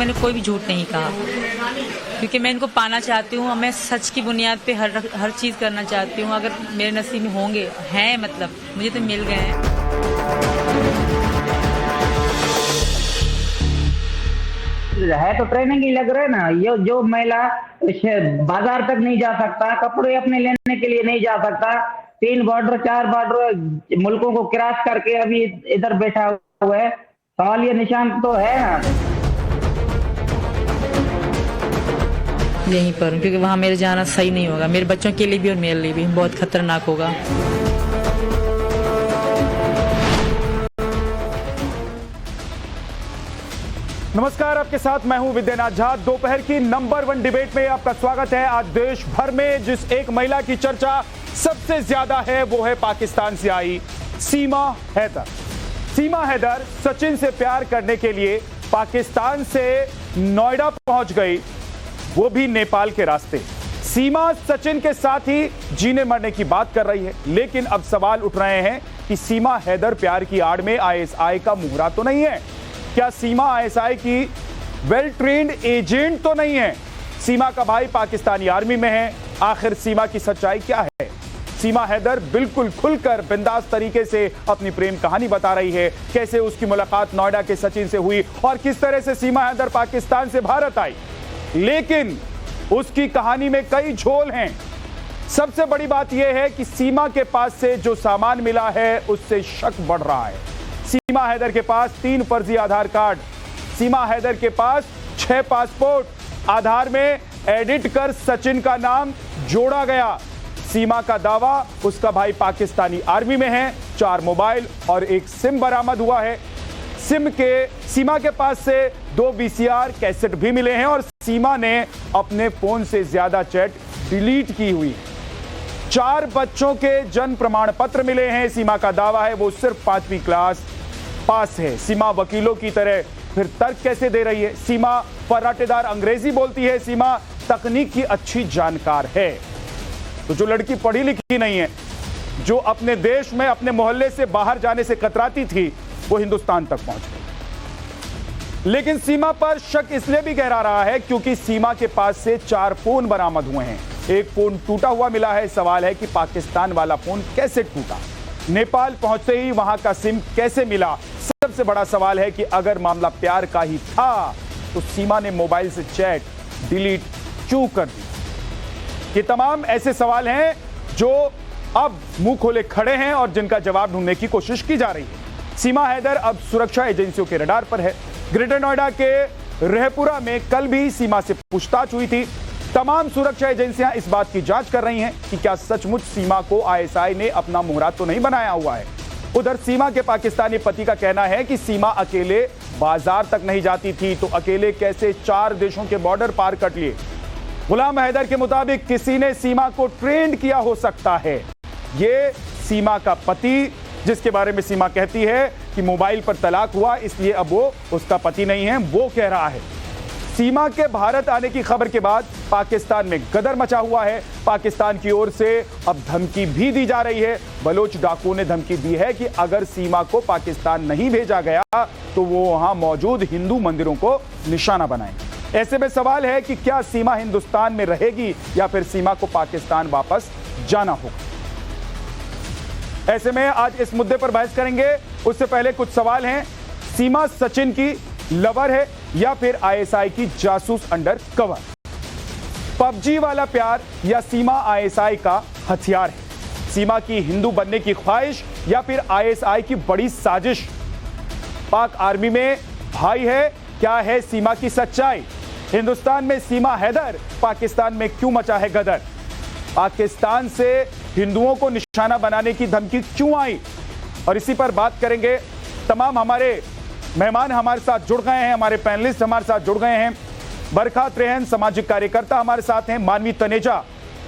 मैंने कोई भी झूठ नहीं कहा, क्योंकि मैं इनको पाना चाहती हूँ। मैं सच की बुनियाद पे हर चीज़ करना चाहती हूँ। अगर मेरे नसीब में होंगे, हैं, मतलब मुझे तो मिल गए हैं। है तो ट्रेनिंग ही लग रहा है ना। ये जो महिला बाजार तक नहीं जा सकता, कपड़े अपने लेने के लिए नहीं जा सकता, 3 बॉर्डर 4 बॉर्डर मुल्कों को क्रॉस करके अभी इधर बैठा हुआ है, सवाल ये निशान तो है ना। यहीं पर, क्योंकि वहाँ मेरे जाना सही नहीं होगा, मेरे बच्चों के लिए भी और मेरे लिए भी बहुत खतरनाक होगा। नमस्कार, आपके साथ मैं हूं विद्यानाथ झा। दोपहर की नंबर 1 डिबेट में आपका स्वागत है। आज देश भर में जिस एक महिला की चर्चा सबसे ज्यादा है वो है पाकिस्तान से आई सीमा हैदर। सीमा हैदर सचिन से प्यार करने के लिए पाकिस्तान से नोएडा पहुंच गई, वो भी नेपाल के रास्ते। सीमा सचिन के साथ ही जीने मरने की बात कर रही है, लेकिन अब सवाल उठ रहे हैं कि सीमा हैदर प्यार की आड़ में आईएसआई का मुहरा तो नहीं है? क्या सीमा आईएसआई की वेल ट्रेन्ड एजेंट तो नहीं है? सीमा का भाई पाकिस्तानी आर्मी में है। आखिर सीमा की सच्चाई क्या है? सीमा हैदर बिल्कुल खुलकर बिंदास तरीके से अपनी प्रेम कहानी बता रही है, कैसे उसकी मुलाकात नोएडा के सचिन से हुई और किस तरह से सीमा हैदर पाकिस्तान से भारत आई। लेकिन उसकी कहानी में कई झोल हैं। सबसे बड़ी बात यह है कि सीमा के पास से जो सामान मिला है उससे शक बढ़ रहा है। सीमा हैदर के पास 3 फर्जी आधार कार्ड, सीमा हैदर के पास 6 पासपोर्ट, आधार में एडिट कर सचिन का नाम जोड़ा गया। सीमा का दावा उसका भाई पाकिस्तानी आर्मी में है। 4 मोबाइल और 1 सिम बरामद हुआ है। सीमा के पास से 2 वीसीआर कैसेट भी मिले हैं और सीमा ने अपने फोन से ज्यादा चैट डिलीट की हुई है। 4 बच्चों के जन्म प्रमाण पत्र मिले हैं। सीमा का दावा है वो सिर्फ 5वीं क्लास पास है। सीमा वकीलों की तरह फिर तर्क कैसे दे रही है? सीमा फर्राटेदार अंग्रेजी बोलती है। सीमा तकनीक की अच्छी जानकार है। तो जो लड़की पढ़ी लिखी नहीं है, जो अपने देश में अपने मोहल्ले से बाहर जाने से कतराती थी, वो हिंदुस्तान तक पहुंच गई। लेकिन सीमा पर शक इसलिए भी गहरा रहा है क्योंकि सीमा के पास से 4 फोन बरामद हुए हैं। एक फोन टूटा हुआ मिला है। सवाल है कि पाकिस्तान वाला फोन कैसे टूटा? नेपाल पहुंचते ही वहां का सिम कैसे मिला? सबसे बड़ा सवाल है कि अगर मामला प्यार का ही था तो सीमा ने मोबाइल से चैट डिलीट क्यों कर दी? ये तमाम ऐसे सवाल हैं जो अब मुंह खोले खड़े हैं और जिनका जवाब ढूंढने की कोशिश की जा रही है। सीमा हैदर अब सुरक्षा एजेंसियों के रडार पर है। ग्रेटर नोएडा के रहपुरा में कल भी सीमा से पूछताछ हुई थी। तमाम सुरक्षा एजेंसियां इस बात की जांच कर रही हैं कि क्या सचमुच सीमा को आईएसआई ने अपना मुहरा तो नहीं बनाया हुआ है। उधर सीमा के पाकिस्तानी पति का कहना है कि सीमा अकेले बाजार तक नहीं जाती थी, तो अकेले कैसे 4 देशों के बॉर्डर पार कर लिए? गुलाम हैदर के मुताबिक किसी ने सीमा को ट्रेंड किया हो सकता है। ये सीमा का पति, जिसके बारे में सीमा कहती है कि मोबाइल पर तलाक हुआ इसलिए अब वो उसका पति नहीं है, वो कह रहा है। सीमा के भारत आने की खबर के बाद पाकिस्तान में गदर मचा हुआ है। पाकिस्तान की ओर से अब धमकी भी दी जा रही है। बलोच डाकुओं ने धमकी दी है कि अगर सीमा को पाकिस्तान नहीं भेजा गया तो वो वहां मौजूद हिंदू मंदिरों को निशाना बनाएंगे। ऐसे में सवाल है कि क्या सीमा हिंदुस्तान में रहेगी या फिर सीमा को पाकिस्तान वापस जाना होगा? ऐसे में आज इस मुद्दे पर बहस करेंगे। उससे पहले कुछ सवाल हैं। सीमा सचिन की लवर है या फिर आईएसआई की जासूस अंडर कवर? पबजी वाला प्यार या सीमा आईएसआई का हथियार है? सीमा की हिंदू बनने की ख्वाहिश या फिर आईएसआई की बड़ी साजिश? पाक आर्मी में भाई है, क्या है सीमा की सच्चाई? हिंदुस्तान में सीमा हैदर, पाकिस्तान में क्यों मचा है गदर? पाकिस्तान से हिंदुओं को निशाना बनाने की धमकी क्यों आई? और इसी पर बात करेंगे। तमाम हमारे मेहमान हमारे साथ जुड़ गए हैं, हमारे पैनलिस्ट हमारे साथ जुड़ गए हैं। बरखा त्रेहन सामाजिक कार्यकर्ता हमारे साथ हैं, मानवी तनेजा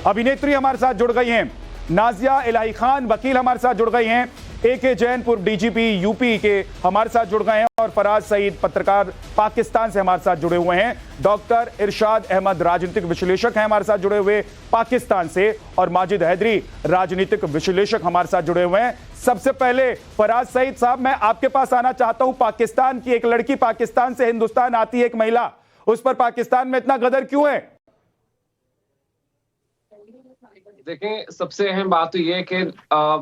अभिनेत्री हमारे साथ जुड़ गई हैं, नाजिया इलाही खान वकील हमारे साथ जुड़ गई हैं, AK जैन पूर्व डीजीपी यूपी के हमारे साथ जुड़ गए हैं और फराज सईद पत्रकार पाकिस्तान से हमारे साथ जुड़े हुए हैं। डॉक्टर इरशाद अहमद राजनीतिक विश्लेषक हैं हमारे साथ जुड़े हुए पाकिस्तान से, और माजिद हैदरी राजनीतिक विश्लेषक हमारे साथ जुड़े हुए हैं। सबसे पहले फराज सईद साहब, मैं आपके पास आना चाहता हूं। पाकिस्तान की एक लड़की पाकिस्तान से हिंदुस्तान आती है, एक महिला, उस पर पाकिस्तान में इतना गदर क्यों है? देखें, सबसे अहम बात तो ये है कि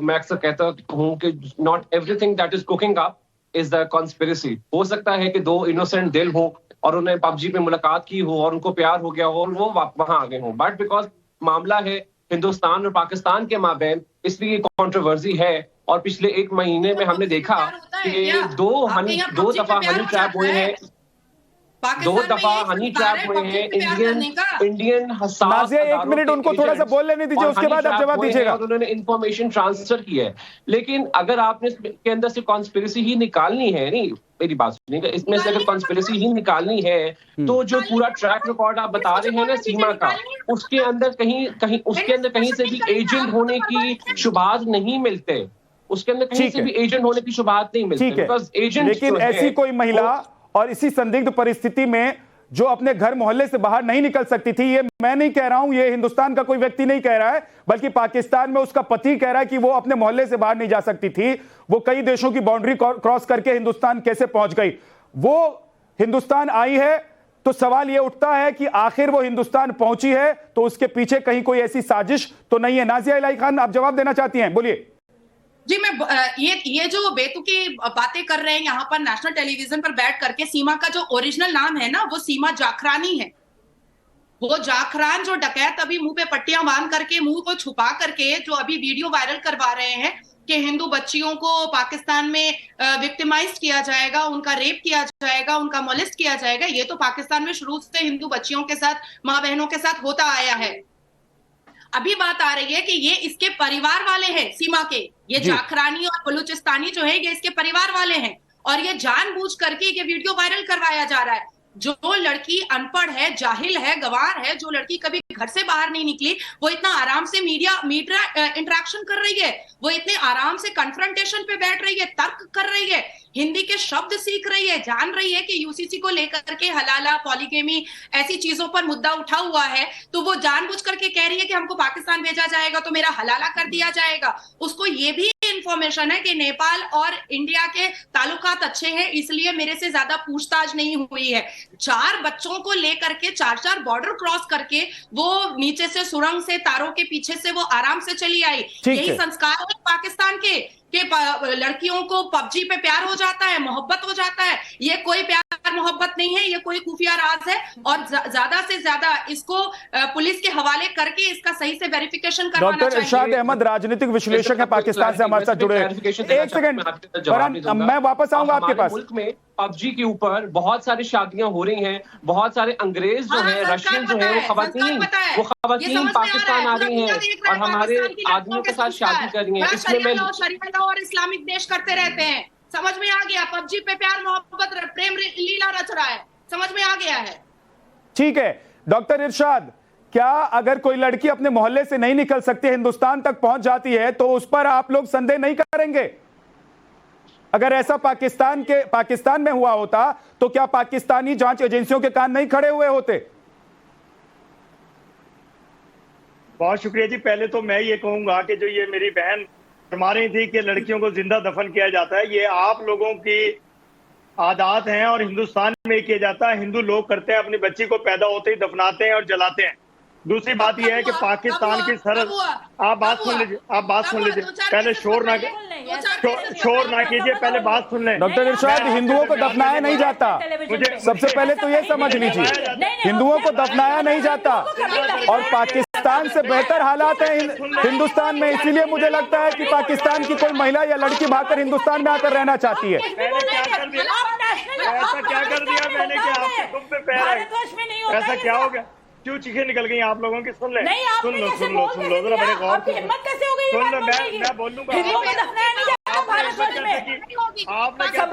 मैं अक्सर कहता हूँ कि not everything that is cooking up is the conspiracy. हो सकता है कि दो इनोसेंट दिल हो और उन्हें पबजी पे मुलाकात की हो और उनको प्यार हो गया हो और वो वहां आ गए हो, बट बिकॉज मामला है हिंदुस्तान और पाकिस्तान के माबेन, इसलिए कंट्रोवर्सी है। और पिछले एक महीने में हमने देखा कि दो दफा हनी ट्रैप हुए हैं, दो दफा हनी ट्रैप हुए हैं इंडियन नाज़िया, एक मिनट उनको थोड़ा सा बोल लेने दीजिए, उसके बाद आप जवाब दीजिएगा। उन्होंने इंफॉर्मेशन ट्रांसफर की है, लेकिन अगर आपने इसके अंदर से कॉन्स्पिरेसी ही निकालनी है, नहीं मेरी बात सुनिएगा, इसमें से अगर कॉन्स्पिरेसी ही निकालनी है तो जो पूरा ट्रैक रिकॉर्ड आप बता रहे हैं ना सीमा का, उसके अंदर कहीं से भी एजेंट होने की शुबात नहीं मिलते, उसके अंदर कहीं से भी एजेंट होने की शुबात नहीं मिलती। लेकिन ऐसी कोई महिला और इसी संदिग्ध परिस्थिति में जो अपने घर मोहल्ले से बाहर नहीं निकल सकती थी, ये मैं नहीं कह रहा हूं, ये हिंदुस्तान का कोई व्यक्ति नहीं कह रहा है, बल्कि पाकिस्तान में उसका पति कह रहा है कि वो अपने मोहल्ले से बाहर नहीं जा सकती थी, वो कई देशों की बाउंड्री क्रॉस करके हिंदुस्तान कैसे पहुंच गई। वो हिंदुस्तान आई है तो सवाल ये उठता है कि आखिर वो हिंदुस्तान पहुंची है तो उसके पीछे कहीं कोई ऐसी साजिश तो नहीं है। नाज़िया इलाही खान, आप जवाब देना चाहती हैं, बोलिए। जी, मैं ये जो बेतुकी बातें कर रहे हैं यहाँ पर नेशनल टेलीविजन पर बैठ करके, सीमा का जो ओरिजिनल नाम है ना वो सीमा जाखरानी है। वो जाखरान जो डकैत अभी मुंह पे पट्टियां बांध करके, मुंह को छुपा करके जो अभी वीडियो वायरल करवा रहे हैं कि हिंदू बच्चियों को पाकिस्तान में विक्टिमाइज किया जाएगा, उनका रेप किया जाएगा, उनका मोलेस्ट किया जाएगा, ये तो पाकिस्तान में शुरू से हिंदू बच्चियों के साथ, माँ बहनों के साथ होता आया है। अभी बात आ रही है कि ये इसके परिवार वाले हैं, सीमा के, ये जाखरानी और बलूचिस्तानी जो है ये इसके परिवार वाले हैं, और ये जानबूझ करके ये वीडियो वायरल करवाया जा रहा है। जो लड़की अनपढ़ है, जाहिल है, गंवार है, जो लड़की कभी घर से बाहर नहीं निकली, वो इतना आराम से मीडिया इंटरेक्शन कर रही है, वो इतने आराम से कन्फ्रंटेशन पे बैठ रही है, तर्क कर रही है, हिंदी के शब्द सीख रही है, जान रही है कि यूसीसी को लेकर के, हलाला, पॉलीगेमी, ऐसी चीजों पर मुद्दा उठा हुआ है, तो वो जानबूझ करके कह रही है कि हमको पाकिस्तान भेजा जाएगा तो मेरा हलाला कर दिया जाएगा। उसको ये भी इंफॉर्मेशन है कि नेपाल और इंडिया के ताल्लुकात अच्छे हैं, इसलिए मेरे से ज्यादा पूछताछ नहीं हुई है। 4 बच्चों को लेकर के 4 बॉर्डर क्रॉस करके वो नीचे से सुरंग से, तारों के पीछे से वो आराम से चली आई। यही संस्कार है पाकिस्तान के लड़कियों को पबजी पे प्यार हो जाता है, मोहब्बत हो जाता है। ये कोई प्यार मोहब्बत नहीं है, ये कोई खुफिया राज है, और ज्यादा से ज्यादा इसको पुलिस के हवाले करके इसका सही से वेरिफिकेशन करवाना चाहिए। डॉक्टर इरशाद अहमद राजनीतिक विश्लेषक है, पाकिस्तान से हमारे साथ जुड़े हैं। एक सेकंड, मैं वापस आऊंगा आपके पास। मुल्क में पबजी के ऊपर बहुत सारी शादियां हो रही हैं, बहुत सारे अंग्रेज जो है, रशियन जो है, वो खवातीन पाकिस्तान आ रही हैं और हमारे आदमियों के साथ शादी कर रही हैं। इसमें मैं और इस्लामिक देश करते रहते हैं, समझ में आ गया। पबजी पे प्यार मोहब्बत प्रेम लीला रच रहा है, समझ में आ गया है। ठीक है डॉक्टर इरशाद, क्या अगर कोई लड़की अपने मोहल्ले से नहीं निकल सकती, हिंदुस्तान तक पहुंच जाती है, तो उस पर आप लोग संदेह नहीं करेंगे? अगर ऐसा पाकिस्तान में हुआ होता तो क्या पाकिस्तानी जांच एजेंसियों के कान नहीं खड़े हुए होते? बहुत शुक्रिया जी। पहले तो मैं ये कहूंगा कि जो ये मेरी बहन फरमा रही थी कि लड़कियों को जिंदा दफन किया जाता है, ये आप लोगों की आदत हैं और हिंदुस्तान में किया जाता है। हिंदू लोग करते हैं, अपनी बच्ची को पैदा होते ही दफनाते हैं और जलाते हैं। दूसरी बात यह है कि पाकिस्तान की सरहद, आप बात सुन लीजिए, पहले शोर ना कीजिए, पहले बात सुन लें। डॉक्टर इरशाद, हिंदुओं को दफनाया नहीं जाता, सबसे पहले तो ये समझ लीजिए, हिंदुओं को दफनाया नहीं जाता और पाकिस्तान से बेहतर हालात हैं हिंदुस्तान में। इसीलिए मुझे लगता है कि पाकिस्तान की कोई महिला या लड़की भागकर हिंदुस्तान में आकर रहना चाहती है। ऐसा क्या कर दिया मैंने कि आपके तुम पे पैर है? ऐसा क्या हो गया? क्यों चीखें निकल गई आप लोगों की? सुन ले, सुन लो जरा बड़े गौर से सुन लो। मैं बोलूंगा, आपने क्या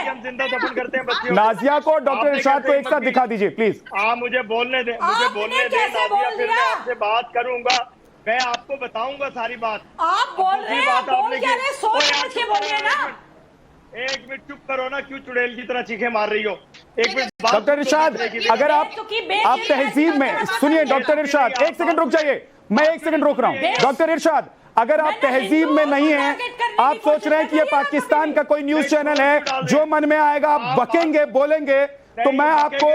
हम जिंदा दफन करते हैं बच्चियों? नाज़िया को, डॉक्टर इरशाद को एक साथ दिखा दीजिए प्लीज। आप मुझे बोलने दें, नाज़िया, फिर मैं आपसे बात करूंगा, मैं आपको बताऊंगा सारी बात। आप बोल रहे हैं, एक मिनट चुप करो ना, क्यों चुड़ैल की तरह चीखें मार रही हो? एक मिनट। डॉक्टर इरशाद, अगर आप तहजीब में सुनिए, डॉक्टर इरशाद एक सेकंड रुक जाइए, मैं एक सेकंड रोक रहा हूं। डॉक्टर इरशाद, अगर आप तहजीब में नहीं हैं, आप सोच रहे हैं कि ये पाकिस्तान का कोई न्यूज चैनल है, जो मन में आएगा आप बकेंगे, बोलेंगे, तो मैं आपको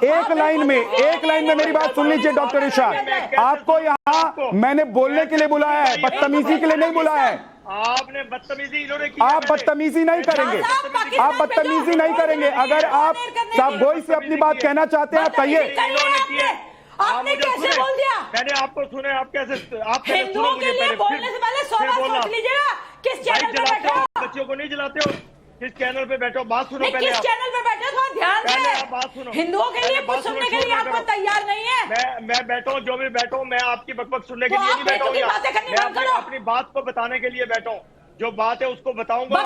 एक लाइन में मेरी बात सुन लीजिए डॉक्टर इरशाद, आपको यहाँ मैंने बोलने के लिए बुलाया है, बदतमीजी के लिए नहीं बुलाया है। आपने बदतमीजी इन्होंने की, आप बदतमीजी नहीं करेंगे, आप बदतमीजी नहीं करेंगे। अगर आप साहब गोई से अपनी बात कहना चाहते हैं आप कहिए। आपने कैसे बोल दिया? मैंने आपको सुने, आप कैसे हिंदुओं के लिए बोलने से पहले 100 बार सोच लीजिएगा। किस चैनल पे बैठे हो? बच्चों को नहीं जलाते हो? किस चैनल पे बैठो? बात सुनो पहले। किस चैनल पे बैठे हो थोड़ा ध्यान आप बात से। सुनो। हिंदुओं के लिए कुछ सुनने के लिए आपको तैयार नहीं है। मैं बैठा हूँ, जो भी बैठा हूँ, मैं आपकी बकबक सुनने के लिए नहीं बैठा हूँ। मैं अपनी बात को बताने के लिए बैठा हूँ, जो बात है उसको बताऊंगा।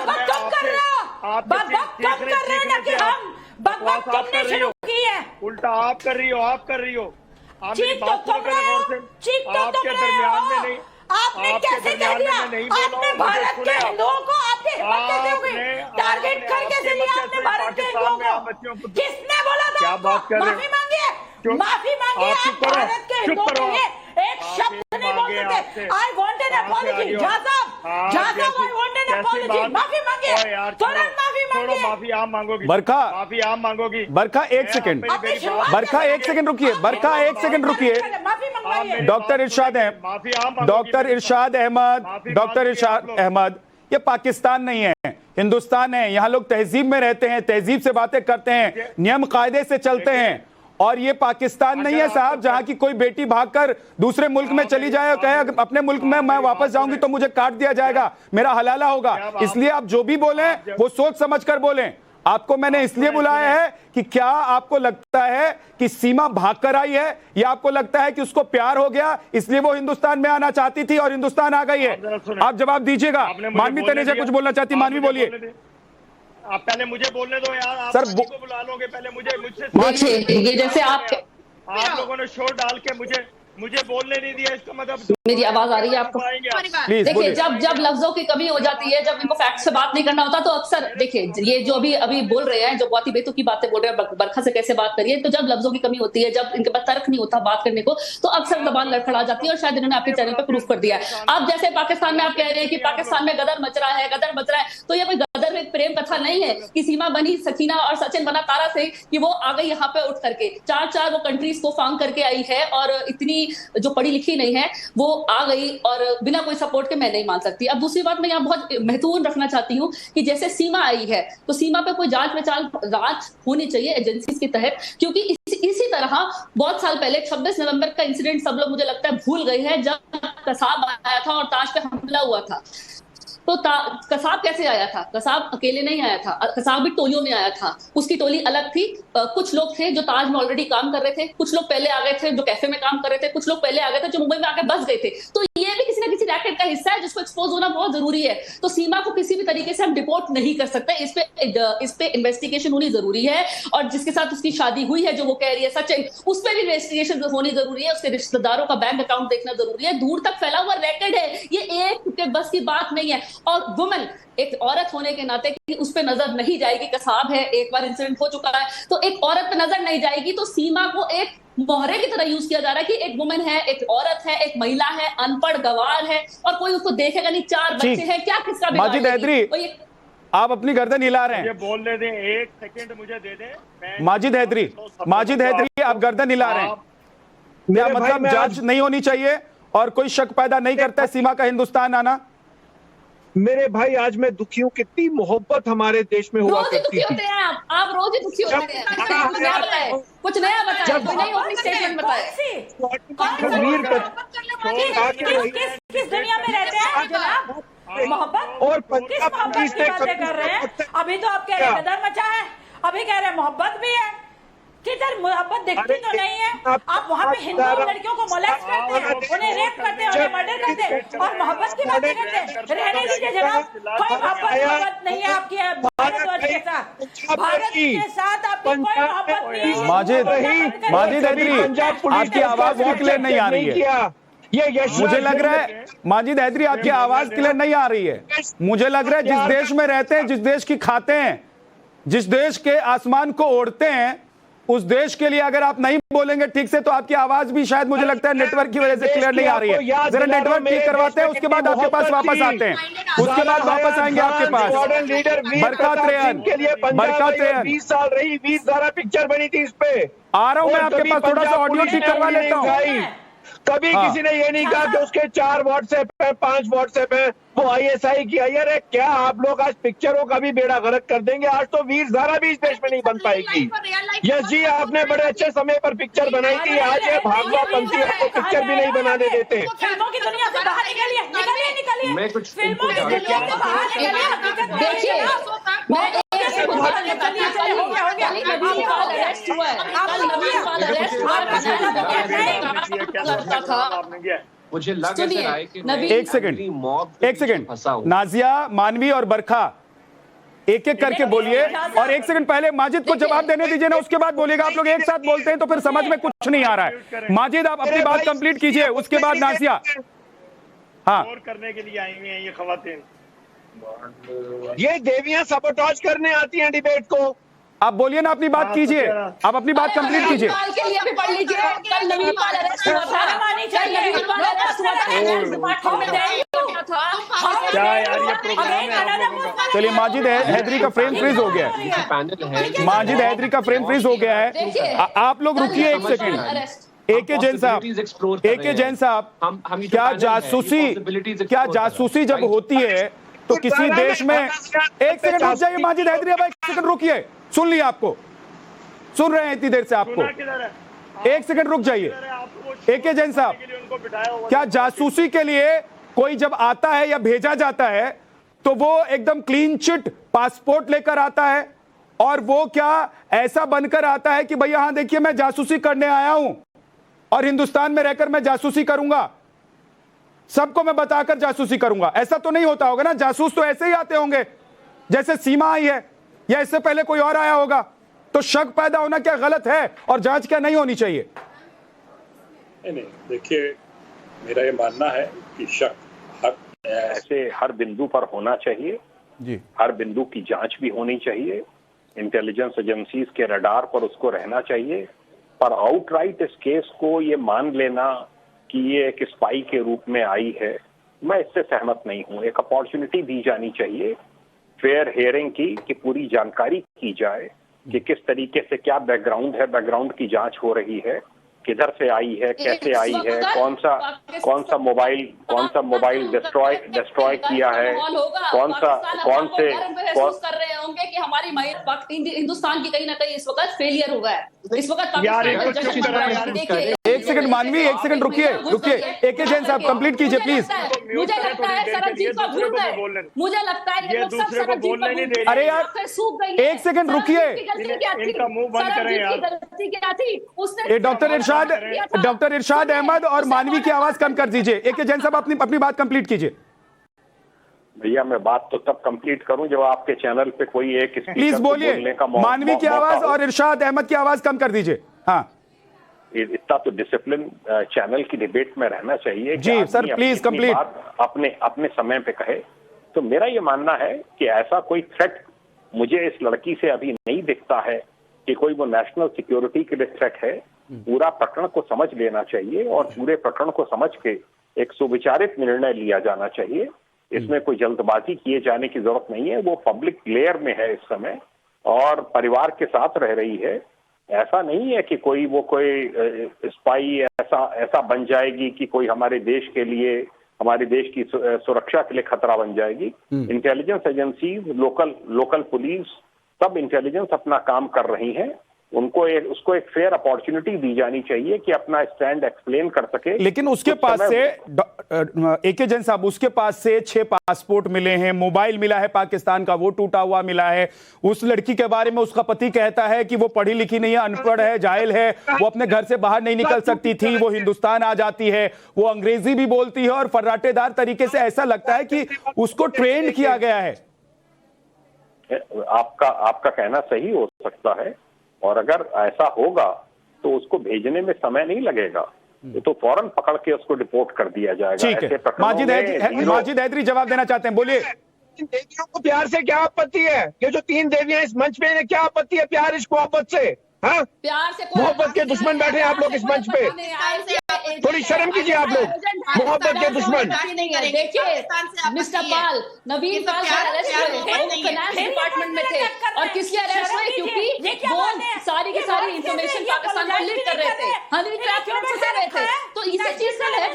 उल्टा आप कर रही हो, आप कर रही हो। आप मेरी बात सुनो पहले गौर से। आपके दरमियान में नहीं, आपने कैसे कह दिया? आपने भारत के हिंदुओं को आपकी हिम्मत कैसे होगी? टारगेट कर कैसे लिया आपने भारत के हिंदुओं को? किसने बोला था? क्या बात कर रहे हैं? माफी मांगिए, माफी मांगिए। आप भारत के हिंदुओं के लिए एक शब्द नहीं बोल सकते। I want an apology. Jha साहब, आई वांट एन अपॉलजी। माफी मांगिए, तुरंत माफी मांगिए। माफी आप मांगोगी बरखा, माफी आप मांगोगी। बरखा एक सेकंड, बरखा एक सेकंड रुकिए, बरखा एक सेकंड रुकिए। माफी मंगवाइए। डॉक्टर इरशाद है, डॉक्टर इरशाद अहमद, डॉक्टर इरशाद अहमद, ये पाकिस्तान नहीं है, हिंदुस्तान है। यहाँ लोग तहजीब में रहते हैं, तहजीब से बातें करते हैं, नियम कायदे से चलते हैं। और ये पाकिस्तान नहीं है साहब, जहां की कोई बेटी भागकर दूसरे मुल्क में चली जाए और कहे अपने मुल्क में मैं वापस जाऊंगी तो मुझे काट दिया जाएगा, मेरा हलाला होगा। इसलिए आप जो भी बोलें वो सोच समझ कर बोलें। आपको मैंने इसलिए बुलाया है कि क्या आपको लगता है कि सीमा भागकर आई है, या आपको लगता है कि उसको प्यार हो गया इसलिए वो हिंदुस्तान में आना चाहती थी और हिंदुस्तान आ गई है? आप जवाब दीजिएगा। मानवी तनेजा कुछ बोलना चाहती, मानवी बोलिए। आप पहले मुझे बोलने दो यार। आप सर, को बुला लोगे पहले मुझसे। देखिए ये जैसे आप लोगों ने शोर डाल के मुझे बोलने नहीं दिया, इसका मतलब मेरी आवाज आ रही है आपको? प्लीज देखिए जब लफ्जों की कमी हो जाती है, जब इनको फैक्ट से बात नहीं करना होता, तो अक्सर देखिए ये जो अभी बोल रहे हैं, जो बहुत ही बेतुकी बातें बोल रहे हैं, बरखा से कैसे बात करिए, तो जब लफ्जों की कमी होती है, जब इनके पास तर्क नहीं होता बात करने को, तो अक्सर जबान लड़खड़ा जाती है। और शायद इन्होंने आपके चैनल पे प्रूफ कर दिया है। अब जैसे पाकिस्तान में आप कह रहे हैं कि पाकिस्तान में गदर मच रहा है, तो ये कोई गदर में प्रेम कथा नहीं है कि सीमा बनी सकीना और सचिन बना तारा से कि वो आ गई यहाँ पे उठ करके, चार वो कंट्रीज को फांग करके आई है और इतनी जो पढ़ी लिखी नहीं है वो आ गई और बिना कोई सपोर्ट के मैं नहीं मान सकती। अब दूसरी बात मैं यहाँ बहुत महत्वपूर्ण रखना चाहती हूँ कि जैसे सीमा आई है तो सीमा पे कोई जांच होनी चाहिए एजेंसीज के तहत, क्योंकि इसी तरह बहुत साल पहले 26 नवंबर का इंसिडेंट सब लोग मुझे लगता है भूल गए हैं, जब कसाब आया था और ताज पे हमला हुआ था। तो कसाब कैसे आया था? कसाब अकेले नहीं आया था, कसाब भी टोलियों में आया था। उसकी टोली अलग थी। कुछ लोग थे जो ताज में ऑलरेडी काम कर रहे थे, कुछ लोग पहले आ गए थे जो कैफे में काम कर रहे थे, कुछ लोग पहले आ गए थे जो मुंबई में आके बस गए थे। तो ये भी किसी ना किसी रैकेट का हिस्सा है जिसको एक्सपोज होना बहुत जरूरी है। तो सीमा को किसी भी तरीके से हम डिपोर्ट नहीं कर सकते, इस पे इन्वेस्टिगेशन होनी जरूरी है। और जिसके साथ उसकी शादी हुई है, जो वो कह रही है सचिन, उस पर भी इन्वेस्टिगेशन होनी जरूरी है। उसके रिश्तेदारों का बैंक अकाउंट देखना जरूरी है। दूर तक फैला हुआ रैकेट है, ये एक के बस की बात नहीं है। और वुमेन, एक औरत होने के नाते कि उस पे नजर नहीं जाएगी, कसाब है, एक बार इंसिडेंट हो चुका है, तो एक औरत पे नजर नहीं जाएगी। तो सीमा को एक मोहरे की तरह यूज किया जा रहा है कि एक वुमेन है, एक औरत है, एक महिला है, अनपढ़ गवार है और कोई उसको देखेगा नहीं, 4 बच्चे हैं, क्या किसका माजिद हैदरी, आप अपनी गर्दन हिला रहे हैं। बोलने दें, 1 सेकंड मुझे दे दें। माजिद हैदरी आप गर्दन हिला रहे हैं, क्या मतलब जांच नहीं होनी चाहिए और कोई शक पैदा नहीं करता है सीमा का हिंदुस्तान आना? मेरे भाई आज मैं दुखी हूँ, कितनी मोहब्बत हमारे देश में हुआ करती होते हैं। आप रोज ही दुखी होते हैं। कुछ नया बताएं, कोई नई ओपनिंग स्टेटमेंट बताएं। किस दुनिया में रहते हैं जनाब? मोहब्बत और किस मोहब्बत की बातें कर रहे हैं? अभी तो आप कह रहे हैं गदर मचा है, अभी कह रहे हैं मोहब्बत भी है। किधर मोहब्बत दिखती तो नहीं है? आप वहाँ पे हिंदू लड़कियों को मोलेस्ट करते हैं, उन्हें रेप करते हैं, उन्हें मर्डर करते हैं और मोहब्बत की बातें करते हैं। रहने दीजिए जनाब, कोई मोहब्बत नहीं है आपकी भारतवर्ष के साथ। भारत के साथ आपकी कोई मोहब्बत नहीं है। माजिद हैदरी, आपकी आवाज क्लियर नहीं आ रही है। मुझे लग रहा है माजिद हैदरी आपकी आवाज क्लियर नहीं आ रही है। मुझे लग रहा है जिस देश में रहते हैं, जिस देश की खाते हैं, जिस देश के आसमान को ओढ़ते हैं, उस देश के लिए अगर आप नहीं बोलेंगे ठीक से तो आपकी आवाज भी शायद मुझे लगता है नेटवर्क की वजह से क्लियर नहीं आ रही है। जरा नेटवर्क ठीक करवाते हैं, उसके बाद आपके पास वापस आते हैं, उसके बाद वापस आएंगे आपके पास। बरकत रेहन, बरकत रेहन 20 साल रही, 20 सारा पिक्चर बनी थी इस पे। आ रहा हूं मैं आपके पास, थोड़ा सा ऑडियो ठीक करवा लेता हूं। कभी किसी ने ये नहीं कहा कि उसके 4 व्हाट्सएप है, 5 व्हाट्सएप है, वो ISI की। अरे क्या आप लोग आज पिक्चरों का भी बेड़ा गर्क कर देंगे? आज तो वीर धारा भी इस देश में नहीं बन पाएगी। यस जी, आपने बड़े अच्छे समय पर पिक्चर बनाई थी, आज ये भागवा पंथी आपको पिक्चर भी नहीं बनाने देते। फिल्मों की दुनिया से बाहर निकलिए, निकलिए, निकलिए। मैं कुछ फिल्मों की दुनिया से बाहर निकलिए। देखिए, मैं मुझे लग रहा है कि एक सेकंड नाजिया, मानवी और बरखा एक एक करके बोलिए, और एक सेकंड पहले माजिद को जवाब देने दीजिए ना, उसके बाद बोलिएगा। आप लोग एक साथ बोलते हैं तो फिर समझ में कुछ नहीं आ रहा है। माजिद आप अपनी बात कंप्लीट कीजिए, उसके बाद नाजिया। हाँ, और करने के लिए आई हुई हैं ये खवातीन। ये देवियां सबोटाज करने आती हैं डिबेट को। आप बोलिए ना, अपनी बात कीजिए, आप अपनी बात कंप्लीट कीजिए। के लिए भी पढ़ लीजिए, कल नवीनपाल अरेस्ट हुआ था, क्या यार ये प्रोग्राम है आप लोगों का? चलिए, माजिद हैदरी का फ्रेम फ्रीज हो गया है, पैनल है, माजिद हैदरी का फ्रेम फ्रीज हो गया है। आप लोग रुकिए एक सेकंड। AK जैन साहब, AK जैन साहब, क्या जासूसी जब होती है तो किसी देश में, एक सेकंड रुक जाइए माजिद हैदरी, अब एक सेकंड रुकिए, सुन लिया आपको, सुन रहे हैं इतनी देर से आपको, एक सेकंड रुक जाइए। AK जैन साहब, क्या जासूसी के लिए कोई जब आता है या भेजा जाता है तो वो एकदम क्लीन चिट पासपोर्ट लेकर आता है, और वो क्या ऐसा बनकर आता है कि भैया हाँ देखिए मैं जासूसी करने आया हूं और हिंदुस्तान में रहकर मैं जासूसी करूंगा, सबको मैं बताकर जासूसी करूंगा? ऐसा तो नहीं होता होगा ना। जासूस तो ऐसे ही आते होंगे जैसे सीमा आई है, या इससे पहले कोई और आया होगा। तो शक पैदा होना क्या गलत है, और जांच क्या नहीं होनी चाहिए? नहीं, देखिए, मेरा ये मानना है कि शक ऐसे हर बिंदु पर होना चाहिए जी, हर बिंदु की जांच भी होनी चाहिए, इंटेलिजेंस एजेंसीज के रडार पर उसको रहना चाहिए। पर आउटराइट इस केस को ये मान लेना कि ये एक स्पाई के रूप में आई है, मैं इससे सहमत नहीं हूं। एक अपॉर्चुनिटी दी जानी चाहिए फेयर हियरिंग की, कि पूरी जानकारी की जाए कि किस तरीके से क्या बैकग्राउंड है, बैकग्राउंड की जांच हो रही है, किधर से आई है, कैसे आई है, कौन सा मोबाइल डिस्ट्रॉय किया है, कौन से कर रहे होंगे कि हमारी हिंदुस्तान की कहीं ना कहीं इस वक्त फेलियर हो गया है। इस वक्त एक सेकंड मानवी, एक सेकंड रुकिए, AK जैन साहब कंप्लीट कीजिए प्लीज। मुझे लगता है सरबजीत को भूल गए, मुझे लगता है ये दूसरे को बोलने नहीं दे। अरे यार एक सेकंड रुकिए, इनका मुंह बंद करें यार। गलती क्या थी उसने? डॉक्टर इरशाद अहमद और मानवी की आवाज कम कर दीजिए। AK जैन साहब अपनी बात कंप्लीट कीजिए। भैया मैं बात तो तब कंप्लीट करूं जब आपके चैनल पे कोई एक प्लीज बोलिए। मानवी की आवाज और इरशाद अहमद की आवाज कम कर दीजिए। हाँ, इतना तो डिसिप्लिन चैनल की डिबेट में रहना चाहिए जी सर, प्लीज कंप्लीट। अपने समय पे कहे। तो मेरा ये मानना है कि ऐसा कोई थ्रेट मुझे इस लड़की से अभी नहीं दिखता है कि कोई वो नेशनल सिक्योरिटी के लिए थ्रेट है। पूरा प्रकरण को समझ लेना चाहिए और पूरे प्रकरण को समझ के एक सुविचारित निर्णय लिया जाना चाहिए। इसमें कोई जल्दबाजी किए जाने की जरूरत नहीं है। वो पब्लिक लेयर में है इस समय और परिवार के साथ रह रही है। ऐसा नहीं है कि कोई स्पाई ऐसा बन जाएगी कि कोई हमारे देश के लिए, हमारे देश की सुरक्षा के लिए खतरा बन जाएगी। इंटेलिजेंस एजेंसीज, लोकल पुलिस, सब इंटेलिजेंस अपना काम कर रही हैं। उसको एक फेयर अपॉर्चुनिटी दी जानी चाहिए कि अपना स्टैंड एक्सप्लेन कर सके। लेकिन उसके पास से AK जैन साहब, उसके पास से 6 पासपोर्ट मिले हैं, मोबाइल मिला है पाकिस्तान का, वो टूटा हुआ मिला है। उस लड़की के बारे में उसका पति कहता है कि वो पढ़ी लिखी नहीं है, अनपढ़ है, जाहिल है, वो अपने घर से बाहर नहीं निकल सकती थी, वो हिंदुस्तान आ जाती है, वो अंग्रेजी भी बोलती है और फर्राटेदार तरीके से ऐसा लगता है कि उसको ट्रेंड किया गया है। आपका कहना सही हो सकता है और अगर ऐसा होगा तो उसको भेजने में समय नहीं लगेगा, तो फौरन पकड़ के उसको रिपोर्ट कर दिया जाएगा। ठीक है, माजिद हैदरी जवाब देना चाहते हैं, बोलिए। देवियों को प्यार से क्या आपत्ति है? ये जो 3 देवियां इस मंच पे हैं, क्या आपत्ति है प्यार इश्क मोहब्बत से? हाँ, प्यार से मोहब्बत के दुश्मन बैठे हैं आप लोग इस मंच पे। थोड़ी शर्म कीजिए आप लोग, मोहब्बत के दुश्मन। देखिए मिस्टर पाल, नवीन पाल अरेस्ट हुए, वो फाइनेंस डिपार्टमेंट में थे और किस लिए अरेस्ट हुए? क्योंकि वो सारी की सारी इंफॉर्मेशन पाकिस्तान को लीक कर रहे थे, हनी ट्रैप से फंसे रहे थे। तो इसी चीज से है,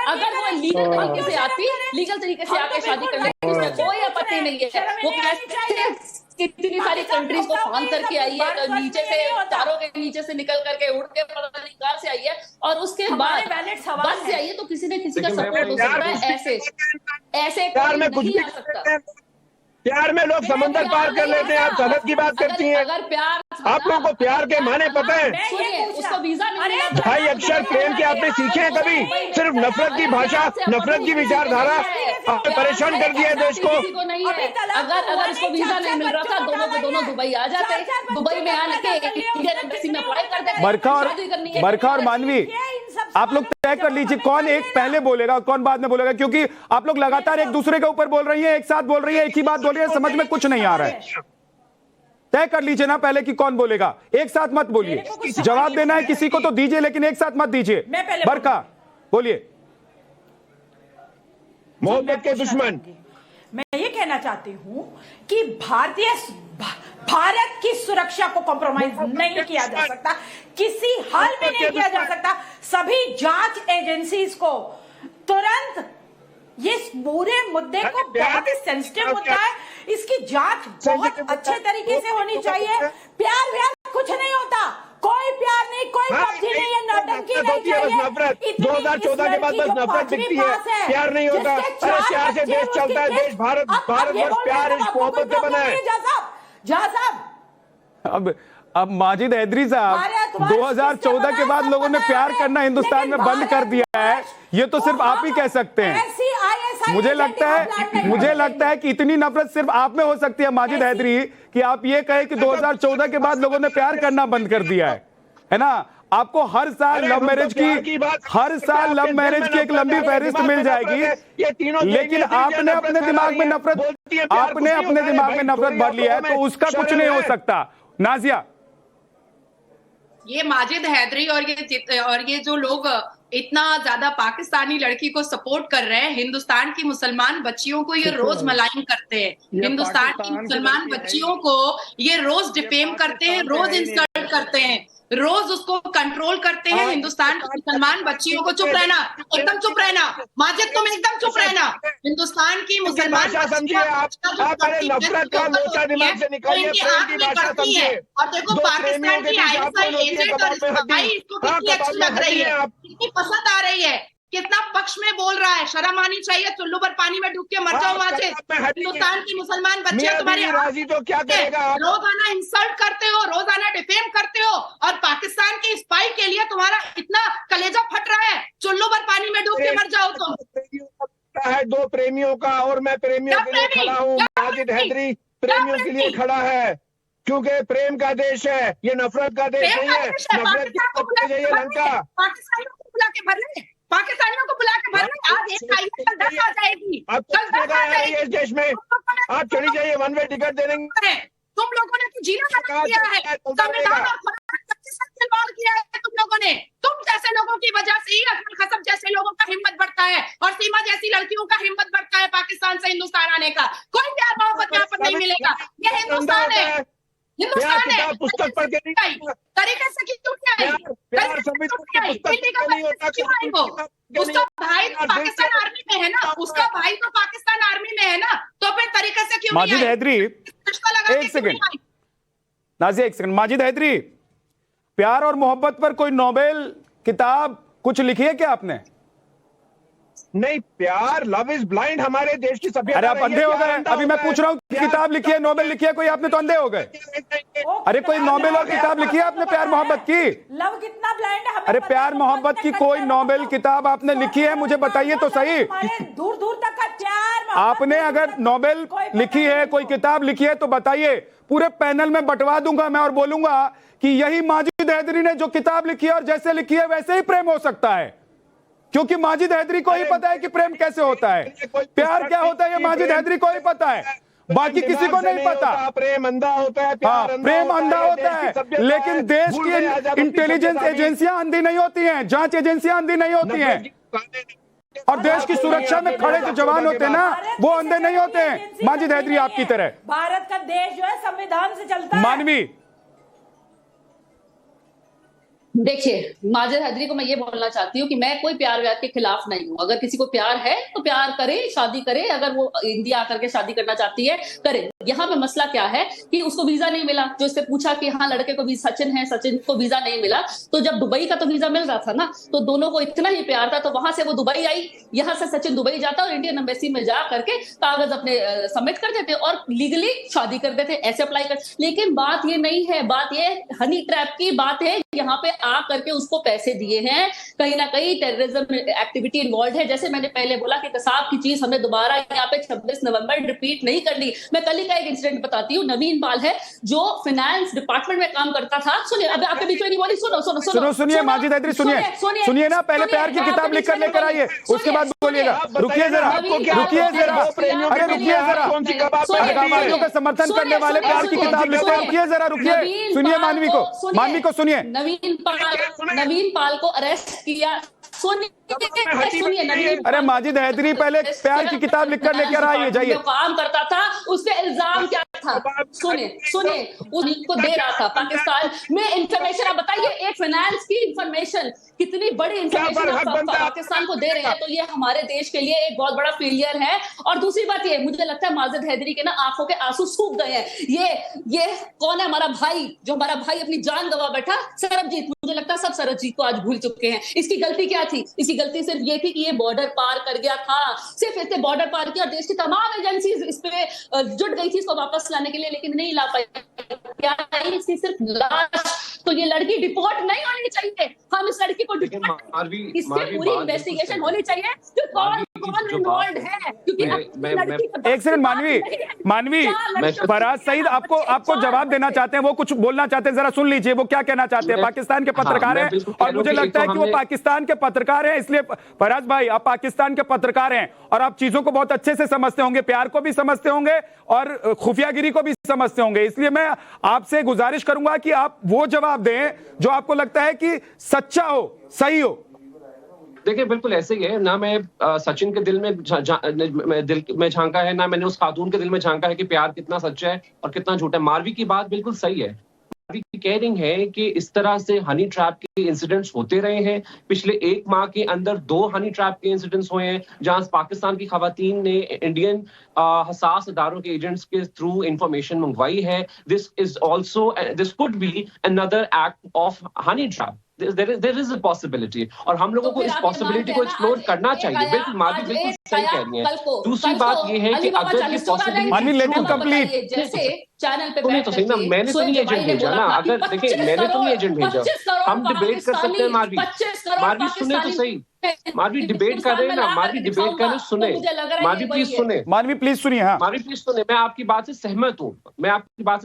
अगर वो लीगल तरीके से आती, लीगल तरीके से आके शादी कर लेती, उसमें कोई आपत्ति नहीं है। वो कैसे कितनी सारी कंट्रीज को फांद करके आई है, तो नीचे से तारों के नीचे से निकल करके उड़ के पता नहीं कहां से आई है, और उसके बाद बस से आई है। तो किसी ने किसी का सपोर्ट हो सकता है, ऐसे प्यार में कुछ भी आ सकता। प्यार में लोग समंदर पार कर लेते हैं, आप सरहद की बात करती हैं। अगर प्यार, आप लोगों को प्यार के माने पता है? सुनिए, उसको वीजा नहीं मिला। भाई अक्षर प्रेम के आपने सीखे हैं कभी? सिर्फ नफरत की भाषा, नफरत की विचारधारा आपने परेशान कर दिया है देश को। किसी को नहीं है। अगर उसको वीजा नहीं मिल रहा था, दोनों के दोनों दुबई आ जाते, दुबई में आने के इंडियन एम्बेसी में अप्लाई कर देते। बरखा और मानवी, आप लोग तय कर लीजिए कौन एक पहले बोलेगा कौन बाद में बोलेगा, क्योंकि आप लोग लगातार एक दूसरे के ऊपर बोल रही हैं, एक साथ बोल रही है, एक ही बात बोल रही है, समझ में कुछ नहीं आ रहा है। तय कर लीजिए ना पहले कि कौन बोलेगा, एक साथ मत बोलिए। जवाब देना है किसी को तो दीजिए, लेकिन एक साथ मत दीजिए। बरखा बोलिए। मोहब्बत के दुश्मन, मैं ये कहना चाहती हूं कि भारत की सुरक्षा को कॉम्प्रोमाइज नहीं किया जा सकता, किसी हाल में नहीं किया जा सकता। सभी जांच एजेंसीज को तुरंत, ये पूरे मुद्दे को बहुत ही सेंसिटिव मुद्दा है, इसकी जांच बहुत अच्छे तरीके से होनी चाहिए। प्यार व्यार कुछ नहीं होता, कोई प्यार नहीं, कोई पबजी नहीं है, नौटंकी नहीं चाहिए। 2014 के बाद बस नफरत दिखती है, प्यार नहीं होता। अरे प्यार से देश चलता है, देश भारतवर्ष प्यार इस मोहब्बत से बना है। जहाँ साहब अब माजिद हैदरी साहब, 2014 के बाद लोगों ने प्यार करना हिंदुस्तान में बंद कर दिया है, ये तो सिर्फ आप ही कह सकते हैं। मुझे लगता है कि इतनी नफरत सिर्फ आप में हो सकती है माजिद हैदरी, कि आप ये कहे कि 2014 के बाद लोगों ने प्यार करना बंद कर दिया है ना। आपको हर साल लव मैरिज की एक लंबी फहरिस्त मिल जाएगी, लेकिन आपने अपने दिमाग में नफरत भर लिया है, तो उसका कुछ नहीं हो सकता। नाजिया, ये माजिद हैदरी और ये जो लोग इतना ज्यादा पाकिस्तानी लड़की को सपोर्ट कर रहे हैं, हिंदुस्तान की मुसलमान बच्चियों को ये रोज मलाइन करते हैं, हिंदुस्तान की मुसलमान बच्चियों को ये रोज डिफेम करते हैं, रोज इंसल्ट करते हैं, रोज उसको कंट्रोल करते हैं। हिंदुस्तान की मुसलमान बच्चियों को चुप रहना, एकदम चुप रहना माजिद, तुम एकदम चुप रहना। हिंदुस्तान की मुसलमान और देखो पाकिस्तान की ISI एजेंट और भाई इसको कितनी अच्छी लग रही है, कितनी पसंद आ रही है, कितना पक्ष में बोल रहा है। शर्म आनी चाहिए, चुल्लू पर पानी में डूब के मर जाओ माजिद। हिंदुस्तान की मुसलमान बच्चियां तुम्हारे तो क्या करेगा? रोजाना इंसल्ट करते हो, रोजाना डिफेम करते हो, और पाकिस्तान की स्पाई के लिए तुम्हारा इतना कलेजा फट रहा है, चुल्लू पर पानी में डूब के मर जाओ तुम। है दो प्रेमियों का, और मैं प्रेमियों के लिए खड़ा हूँ। माजिद हैदरी प्रेमियों के लिए खड़ा है, क्योंकि प्रेम का देश है, ये नफरत का देश नहीं है। नफरत की लंका। पाकिस्तानियों को बुला के भरने, आज एक आई कल 10 आ जाएगी, कल 10 आ जाएगी इस देश में। आप चली जाइए, वन वे टिकट दे देंगे। तुम लोगों ने तो जीना खत्म किया है, संविधान और खुरान के साथ खिलवाड़ किया है तुम लोगों ने। तुम जैसे लोगों की वजह से ही अजमल खसब जैसे लोगों का हिम्मत बढ़ता है, और सीमा जैसी लड़कियों का हिम्मत बढ़ता है पाकिस्तान से हिंदुस्तान आने का। कोई प्यार मोहब्बत यहाँ पर नहीं मिलेगा, ये हिंदुस्तान है, हिंदुस्तान है। पुस्तक पढ़ के तरीके से क्यों नहीं आई? उसका भाई तो पाकिस्तान आर्मी में है ना, उसका भाई तो पाकिस्तान आर्मी में है ना, तो फिर तरीके से क्यों माजिद हैदरी, एक सेकंड नाजिया, एक सेकंड। माजिद हैदरी, प्यार और मोहब्बत पर कोई नोबेल किताब कुछ लिखी है क्या आपने? नहीं, प्यार लव इज ब्लाइंड हमारे देश की सभ्यता। अरे आप अंधे हो गए? अभी मैं पूछ रहा हूँ, किताब लिखी है, नोबेल लिखी है कोई, आपने तो अंधे हो गए। अरे कोई नोबेल और किताब लिखी है आपने प्यार मोहब्बत की? लव कितना ब्लाइंड है, अरे प्यार मोहब्बत की कोई नोबेल किताब आपने लिखी है? मुझे बताइए तो सही। दूर दूर तक का प्यार आपने अगर नोबेल लिखी है, कोई किताब लिखी है, तो बताइए। पूरे पैनल में बंटवा दूंगा मैं और बोलूंगा कि यही माजिद हैदरी ने जो किताब लिखी है और जैसे लिखी है वैसे ही प्रेम हो सकता है, क्योंकि माजिद हैदरी को ही पता है कि प्रेम कैसे होता है, प्यार क्या होता है, ये माजिद हैदरी को ही पता है। बाकी किसी को नहीं पता। प्रेम अंधा होता है, हाँ, प्रेम अंधा होता है, लेकिन देश की इंटेलिजेंस एजेंसियां अंधी नहीं होती हैं, जांच एजेंसियां अंधी नहीं होती हैं, और देश की सुरक्षा में खड़े जो जवान होते हैं ना, वो अंधे नहीं होते हैं। माजिद हैदरी आपकी तरह। भारत का देश जो है संविधान से चलता है। मानवी, देखिए, माजिद हैदरी को मैं ये बोलना चाहती हूँ कि मैं कोई प्यार व्यार के खिलाफ नहीं हूँ। अगर किसी को प्यार है तो प्यार करे, शादी करे। अगर वो इंडिया आकर के शादी करना चाहती है, करे। यहाँ पे मसला क्या है कि उसको वीजा नहीं मिला। जो इससे पूछा कि हाँ लड़के को सचिन है, सचिन को वीजा नहीं मिला, तो जब दुबई का तो वीजा मिल रहा था ना, तो दोनों को इतना ही प्यार था, तो वहां से वो दुबई आई, यहाँ से सचिन दुबई जाता और इंडियन एम्बेसी में जा करके कागज अपने सबमिट कर देते और लीगली शादी कर देते, ऐसे अप्लाई कर। लेकिन बात ये नहीं है, बात ये हनी ट्रैप की बात है। यहाँ पे आ करके उसको पैसे दिए हैं, कहीं ना कहीं टेररिज्म एक्टिविटी इन्वॉल्व है। जैसे मैंने पहले बोला कि कसाब की चीज हमें दोबारा यहाँ पे 26 नवंबर रिपीट नहीं करनी। मैं कल ही का एक इंसिडेंट बताती हूँ। नवीन पाल है जो फाइनेंस डिपार्टमेंट में काम करता था। सुनिए, अब आपके बीच में नहीं बोली, सुनिए माजिद हैदरी, सुनिए ना, पहले प्यार की किताब लिख कर लेकर आइए, उसके बाद बोलिएगा। रुकिए जरा, अरे रुकिए जरा, काबालियों का समर्थन करने वाले प्यार की किताब लिखते हैं। रुकिए जरा, रुकिए, सुनिए मानवी को सुनिए। नवीन पाल को अरेस्ट किया। सुनिए, अरे माजिद हैदरी, पहले प्यार की किताब लिखकर लेकर आइए, जाइए। काम करता था, उससे इल्जाम क्या था? सुनिए, उनको दे रहा था पाकिस्तान में इंफॉर्मेशन। आप बताइए, एक फाइनेंस की इंफॉर्मेशन, कितनी बड़ी इंफॉर्मेशन पाकिस्तान को दे रहे हैं, तो ये हमारे देश के लिए एक बहुत बड़ा फेलियर है। और दूसरी बात ये, मुझे लगता है माजिद हैदरी के ना आंखों के आंसू सूख गए हैं। ये कौन है? हमारा भाई, जो हमारा भाई अपनी जान गवा बैठा, सरबजीत। मुझे लगता है सब सरबजीत को आज भूल चुके हैं। इसकी गलती क्या थी? इसकी गलती सिर्फ ये थी कि ये बॉर्डर पार कर गया था, सिर्फ इसने बॉर्डर पार किया और देश की तमाम एजेंसी इस पे जुट गई थी इसको वापस लाने के लिए, लेकिन नहीं ला पाई। क्या इसकी सिर्फ लाश? तो ये लड़की डिपोर्ट नहीं होनी चाहिए। हम इस लड़की को इससे पूरी इन्वेस्टिगेशन होनी चाहिए कि कौन इन्वॉल्व है। क्योंकि एक सेकंड मानवी, फराज सईद आपको जवाब देना चाहते हैं, वो कुछ बोलना चाहते हैं, जरा सुन लीजिए वो क्या कहना चाहते हैं। पाकिस्तान के पत्रकार हैं और मुझे लगता है कि वो पाकिस्तान के पत्रकार हैं, इसलिए फराज भाई आप पाकिस्तान के पत्रकार हैं और आप चीजों को बहुत अच्छे से समझते होंगे, प्यार को भी समझते होंगे और खुफियागिरी को भी समझते होंगे। इसलिए मैं आपसे गुजारिश करूंगा कि आप वो जवाब दें जो आपको लगता है कि सच्चा हो, सही हो। देखिए, बिल्कुल ऐसे ही है ना। मैं सचिन के दिल में झांका है, ना मैंने उस खातून के दिल में झांका है कि प्यार कितना सच्चा है और कितना झूठा है। मारवी की बात बिल्कुल सही है। मारवी कह रही है कि इस तरह से हनी ट्रैप के इंसिडेंट्स होते रहे हैं। पिछले 1 माह के अंदर 2 हनी ट्रैप के इंसिडेंट्स हुए हैं, जहां पाकिस्तान की खवातीन ने इंडियन हसास अदारों के एजेंट्स के थ्रू इंफॉर्मेशन मंगवाई है। This could be another act of honey trap. There is a possibility और हम लोगों को इस पॉसिबिलिटी को एक्सप्लोर करना चाहिए। बिल्कुल माधवी बिल्कुल सही कह रही है। दूसरी बात ये है कि अगर ये पॉसिबिलिटी जैसे चैनल पे तो सही ना, मैंने तो नहीं एजेंट भेजा ना। अगर देखिए, मैंने तो नहीं एजेंट भेजा। हम डिबेट कर सकते हैं। मारवी सुने तो सही। मारवी डिबेट कर रहे हैं ना, मारवी डिबेट कर रहे, सुने मारवी प्लीज सुने, मारवी प्लीज सुनिए। हाँ मारवी प्लीज सुने, मैं आपकी बात से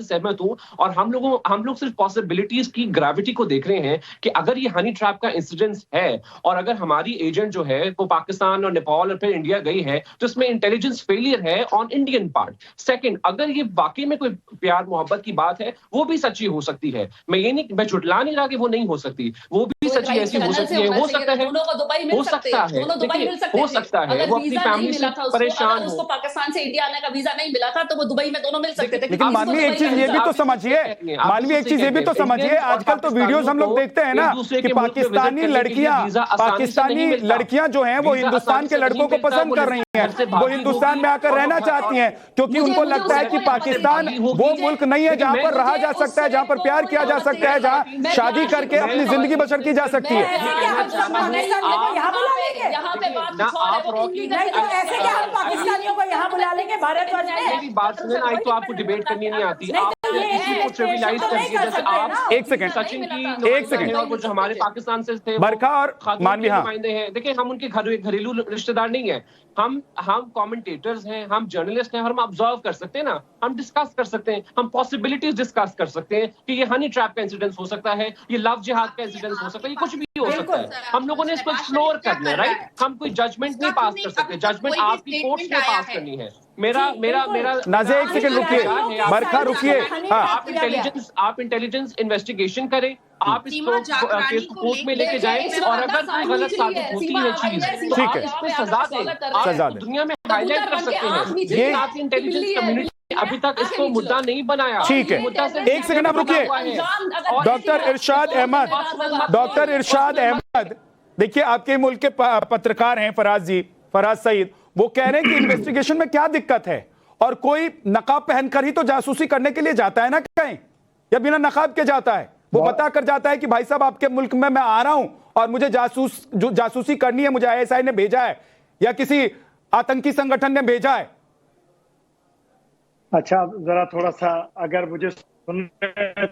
सहमत हूँ, और हम लोग सिर्फ पॉसिबिलिटीज की ग्रेविटी को देख रहे हैं कि अगर ये हनी ट्रैप का इंसिडेंस है और अगर हमारी एजेंट जो है वो पाकिस्तान और नेपाल और फिर इंडिया गई है, तो इसमें इंटेलिजेंस फेलियर है ऑन इंडियन पार्ट। सेकंड, अगर ये वाकई में कोई प्यार मोहब्बत की बात है, वो भी सच्ची हो सकती है। मैं झुटला नहीं रहा कि वो नहीं हो सकती, वो भी सच्ची ऐसी हो सकती है। हो सकता है वो अपनी फैमिली से परेशान हो। उसको पाकिस्तान से इंडिया आने का वीजा नहीं मिला था, तो वो दुबई में दोनों मिल सकते थे। लेकिन मानवी एक चीज ये भी तो समझिए, आजकल तो वीडियोस हम लोग देखते हैं ना कि पाकिस्तानी लड़कियां जो हैं वो हिंदुस्तान के लड़कों को पसंद कर रही हैं, वो हिंदुस्तान में आकर रहना चाहती हैं, क्योंकि उनको लगता है कि पाकिस्तान वो मुल्क नहीं है जहां पर रहा जा सकता है, जहां पर प्यार किया जा सकता है, जहां शादी करके अपनी जिंदगी बसर की जा सकती है। यहाँ पे बात ऐसे क्या हम पाकिस्तानियों को यहाँ बुला लेंगे? भारत मेरी बात सुने ना, तो आपको डिबेट करनी नहीं आती। एक सेकंड सचिन की और जो हमारे पाकिस्तान से थे बरखा और मानवी नुमाइंदे हैं। देखिए, हम उनके घरेलू रिश्तेदार नहीं है, हम कमेंटेटर्स हैं, हम जर्नलिस्ट हैं, और हम ऑब्जर्व कर सकते हैं ना, हम डिस्कस कर सकते हैं, हम पॉसिबिलिटीज डिस्कस कर सकते हैं कि ये हनी ट्रैप का इंसिडेंस हो सकता है, ये लव जिहाद का इंसिडेंस हो सकता है, ये कुछ भी हो सकता है। हम लोगों ने इसको एक्सप्लोर करना है, राइट? हम कोई जजमेंट नहीं पास कर सकते, जजमेंट आपकी कोर्ट ने पास करनी है। नाज़िया एक सेकंड रुकिए, बरखा रुकिए। हाँ, आप इंटेलिजेंस इन्वेस्टिगेशन करें, आप इस केस को कोर्ट में लेके जाएं, और अगर कोई गलत साबित होती है चीज तो ठीक आप है, इस पे सजा दें, सजा आप दें। दुनिया में हाईलाइट कर सकते हैं। ये आपकी इंटेलिजेंस कम्युनिटी अभी तक इसको मुद्दा नहीं बनाया। ठीक है, एक सेकंड आप रुकिए। डॉक्टर इरशाद अहमद, देखिए आपके मुल्क के पत्रकार हैं फराज सईद, वो कह रहे हैं कि इन्वेस्टिगेशन में क्या दिक्कत है, और कोई नकाब पहनकर ही तो जासूसी करने के लिए जाता है ना कहीं, या बिना नकाब के जाता है? वो बता कर जाता है कि भाई साहब आपके मुल्क में मैं आ रहा हूं और मुझे जासूसी करनी है, मुझे आईएसआई ने भेजा है या किसी आतंकी संगठन ने भेजा है। अच्छा, जरा थोड़ा सा अगर मुझे सुनना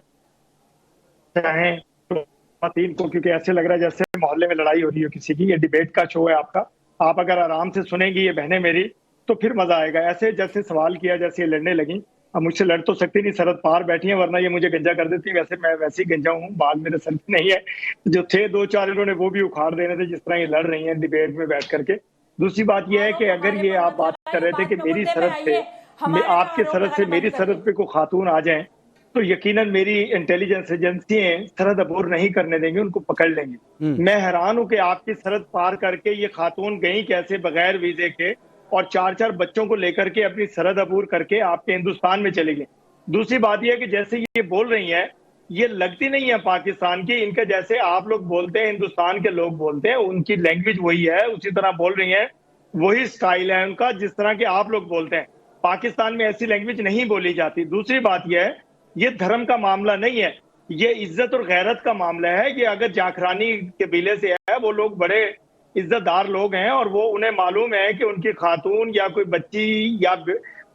चाहें तो तीन को, क्योंकि ऐसे लग रहा है जैसे मोहल्ले में लड़ाई हो रही हो किसी की। ये डिबेट का शो है आपका, आप अगर आराम से सुनेंगी ये बहनें मेरी तो फिर मजा आएगा। ऐसे जैसे सवाल किया जैसे ये लड़ने लगी, अब मुझसे लड़ तो सकती नहीं, सरहद पार बैठी है, वरना ये मुझे गंजा कर देती। वैसे मैं वैसे ही गंजा हूँ, बाल मेरे सर पे नहीं है। जो थे दो चार इन्होंने वो भी उखाड़ देने थे, जिस तरह ये लड़ रही हैं डिबेट में बैठ करके। दूसरी बात यह है कि अगर ये आप बात कर रहे थे कि मेरी सरहद पे, आपके सरहद से मेरी सरहद पे कोई खातून आ जाए तो यकीनन मेरी इंटेलिजेंस एजेंसियां सरहद अबूर नहीं करने देंगे, उनको पकड़ लेंगे। मैं हैरान हूं कि आपकी सरहद पार करके ये खातून गई कैसे बगैर वीजे के, और 4-4 बच्चों को लेकर के अपनी सरहद अबूर करके आपके हिंदुस्तान में चली गई। दूसरी बात यह है कि जैसे ये बोल रही हैं, ये लगती नहीं है पाकिस्तान की, इनके जैसे आप लोग बोलते हैं, हिंदुस्तान के लोग बोलते हैं, उनकी लैंग्वेज वही है, उसी तरह बोल रही हैं, वही स्टाइल है उनका जिस तरह के आप लोग बोलते हैं। पाकिस्तान में ऐसी लैंग्वेज नहीं बोली जाती। दूसरी बात यह है, ये धर्म का मामला नहीं है, ये इज्जत और गैरत का मामला है कि अगर जाखरानी कबीले से है, वो लोग बड़े इज्जतदार लोग हैं और वो उन्हें मालूम है कि उनकी खातून या कोई बच्ची या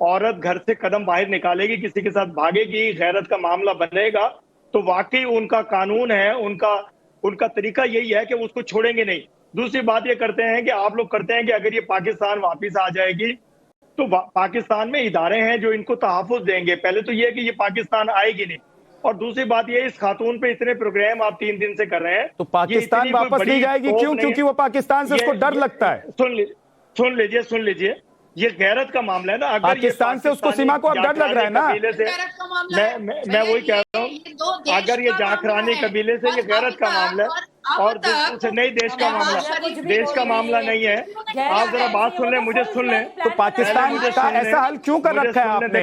औरत घर से कदम बाहर निकालेगी, किसी के साथ भागेगी, गैरत का मामला बनेगा, तो वाकई उनका कानून है, उनका तरीका यही है कि उसको छोड़ेंगे नहीं। दूसरी बात ये करते हैं कि आप लोग करते हैं कि अगर ये पाकिस्तान वापिस आ जाएगी तो पाकिस्तान में इदारे हैं जो इनको तहफ़्फ़ुज़ देंगे। पहले तो ये कि ये पाकिस्तान आएगी नहीं, और दूसरी बात ये, इस खातून पे इतने प्रोग्राम आप 3 दिन से कर रहे हैं, तो पाकिस्तान वापस नहीं जाएगी क्यों? क्योंकि वो पाकिस्तान से उसको डर लगता है। सुन लीजिए, ये गैरत का मामला है ना। अगर पाकिस्तान से उसको सीमा को अब डर लग रहा है ना। मैं वही कह रहा हूँ, अगर ये जाखरानी कबीले से ये गैरत का मामला है और दूसरे नहीं, देश का मामला नहीं है। आप जरा बात सुन लें, मुझे सुन लें। तो पाकिस्तान का ऐसा हाल क्यों कर रखा है आपने?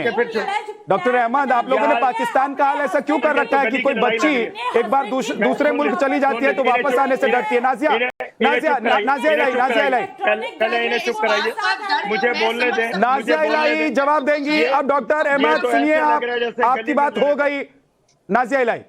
डॉक्टर अहमद, आप लोगों ने पाकिस्तान का हाल ऐसा क्यों कर रखा है कि कोई बच्ची एक बार दूसरे मुल्क चली जाती है तो वापस आने से डरती है? नाज़िया पहले इन्हें चुप कराइए, मुझे बोलने दें। नाज़िया इलाही जवाब देंगी। अब डॉक्टर अहमद सुनिए, आपकी बात हो गई। नाज़िया इलाही,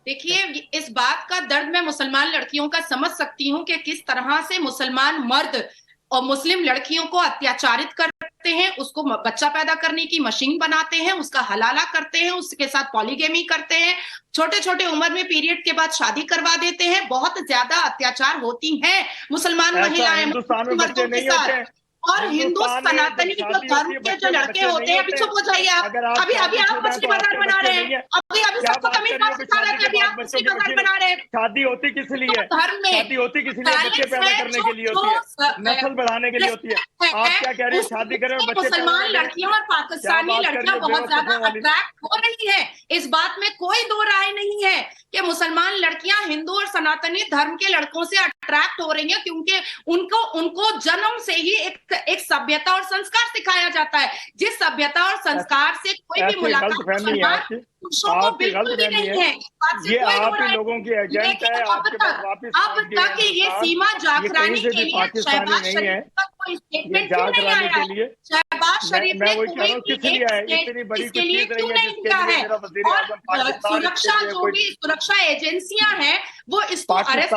देखिए, इस बात का दर्द मैं मुसलमान लड़कियों का समझ सकती हूँ कि किस तरह से मुसलमान मर्द और मुस्लिम लड़कियों को अत्याचारित करते हैं, उसको बच्चा पैदा करने की मशीन बनाते हैं, उसका हलाला करते हैं, उसके साथ पॉलीगेमी करते हैं, छोटे छोटे उम्र में पीरियड के बाद शादी करवा देते हैं। बहुत ज्यादा अत्याचार होती हैं मुसलमान महिलाएं मर्दों के साथ। और हिंदू सनातनी जो धर्म के जो लड़के होते हैं, अभी चुप हो जाइए आप, अभी आप मछली बाजार बना रहे हैं, अभी सबको तमिल बात सिखा रहे हैं, अभी आप मछली बाजार बना रहे हैं। शादी होती किस लिए? धर्म में शादी होती किस लिए? बच्चे पैदा करने के लिए होती है, नस्ल बढ़ाने के लिए होती है। आप क्या कह रहे हैं? शादी करें और बच्चे? मुसलमान लड़कियां और पाकिस्तानी लड़कियां बहुत ज्यादा अट्रैक्ट हो रही है, इस बात में कोई दो राय नहीं है कि मुसलमान लड़कियां हिंदू और सनातनी धर्म के लड़कों से अट्रैक्ट हो रही हैं, क्योंकि उनको जन्म से ही एक सभ्यता और संस्कार सिखाया जाता है, जिस सभ्यता और संस्कार से कोई भी मुलाकात पुरुषों को बिल्कुल भी नहीं है। ये आप ही लोगों की एजेंट है। अब तक ये सीमा जाखरानी के लिए शहबाज शरीफ का कोई स्टेटमेंट क्यों नहीं आया है? शहबाज शरीफ ने इसके लिए क्यों नहीं किया है? और सुरक्षा जो भी सुरक्षा एजेंसियां हैं वो इसको अरेस्ट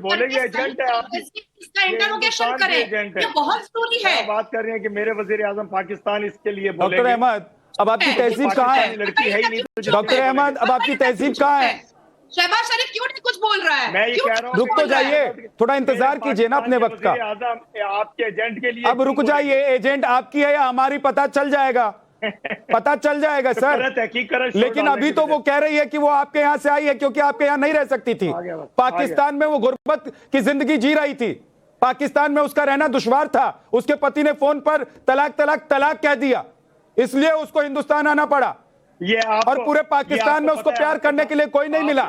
बोलेगी एजेंट है, इसका इंटरोगेशन करें, ये बहुत जरूरी है। बात कर रहे हैं कि मेरे वजीर आजम पाकिस्तान इसके लिए बोलेंगे। डॉक्टर अहमद, अब आपकी तहजीब कहाँ है? लड़की है ही नहीं। डॉक्टर अहमद, अब आपकी तहजीब कहाँ है? शहबाज शरीफ क्यों नहीं कुछ बोल रहा है? मैं ये कह रहा हूँ, रुक तो जाइए, थोड़ा इंतजार कीजिए ना अपने वक्त का। आपके एजेंट के लिए अब रुक जाइए, एजेंट आपकी है या हमारी पता चल जाएगा, पता चल जाएगा सर। लेकिन अभी तो वो कह रही है कि वो आपके यहाँ से आई है क्योंकि आपके यहाँ नहीं रह सकती थी। पाकिस्तान में वो गुर्बत की जिंदगी जी रही थी, पाकिस्तान में उसका रहना दुश्वार था, उसके पति ने फोन पर तलाक तलाक तलाक कह दिया, इसलिए उसको हिंदुस्तान आना पड़ा। ये और पूरे पाकिस्तान में उसको प्यार करने के लिए कोई नहीं मिला,